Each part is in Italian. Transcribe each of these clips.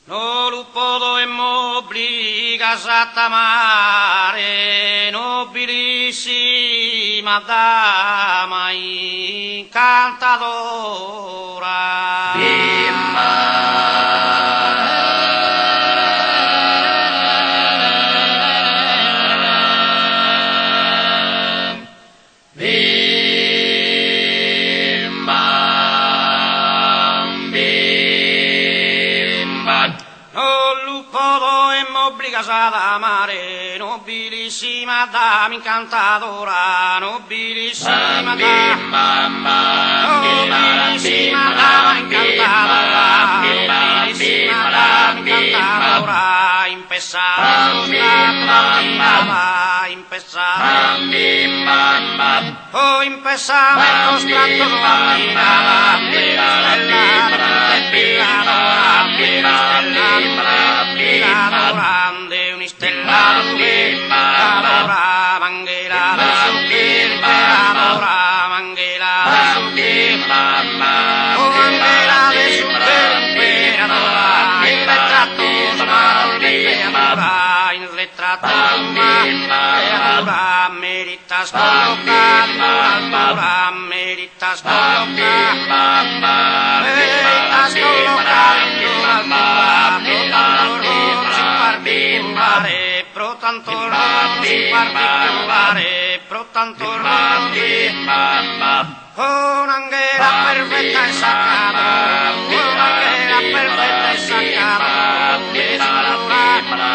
No lo podemos obligar a amare, nobilissima dama incantadora. Ad amare, nobilissima dama incantadora, nobilissima dama, nobilissima dama incantadora, nobilissima dama incantadora, impensado, impensado, oh impensamentos tantos bambinaba, de un stellaro adora manghera adora manghera oh manghera de super imperadora il ritratto adora il ritratto adora meritas collocar meritas collocar pro tanto particolare, pro tanto un'anghera perfetta e saccata, un'anghera perfetta e saccata,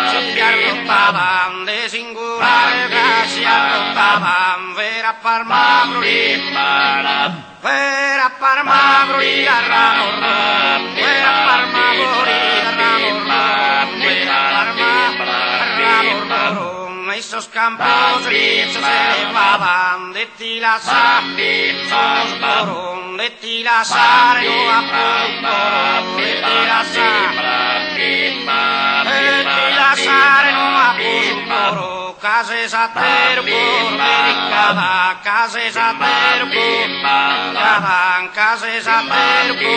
si arrottavan, de singolare che si arrottavan, vera parmavoli a ramorro, vera parmavoli a ramorro, esos campos rizos se elevaban de Tilasar, de Tilasar, no a Pulporo, de Tilasar, no a Pulporo, case a terpo, dedicada, case a terpo, case a terpo,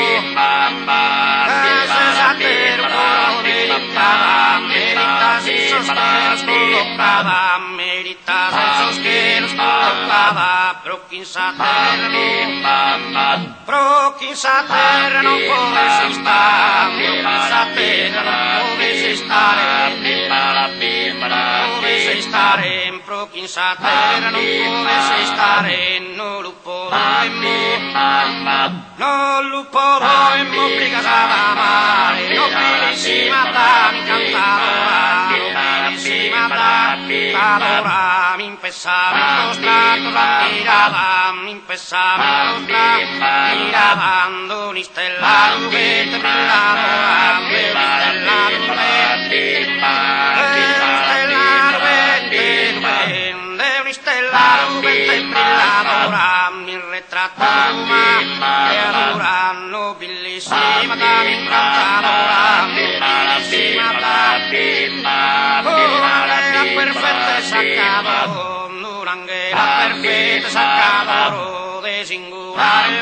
dedicada, meritas esos teros colocada, meritas esos teros colocada, pro quinza terra non potessi stare, pro quinza terra non potessi stare, non lo podemo obbligar ad amare, nobilissima dama incantadora, nobilissima dama incantadora, mi impensamentos tratos admirada, mi impensamentos mirada, un stellaro vete brilladora, un stellaro vete brilladora, mi ritratto adora, nobilissima dama incantadora, nobilissima dama, un'anghera perfetta e saccadoro, un'anghera perfetta e saccadoro, de singolare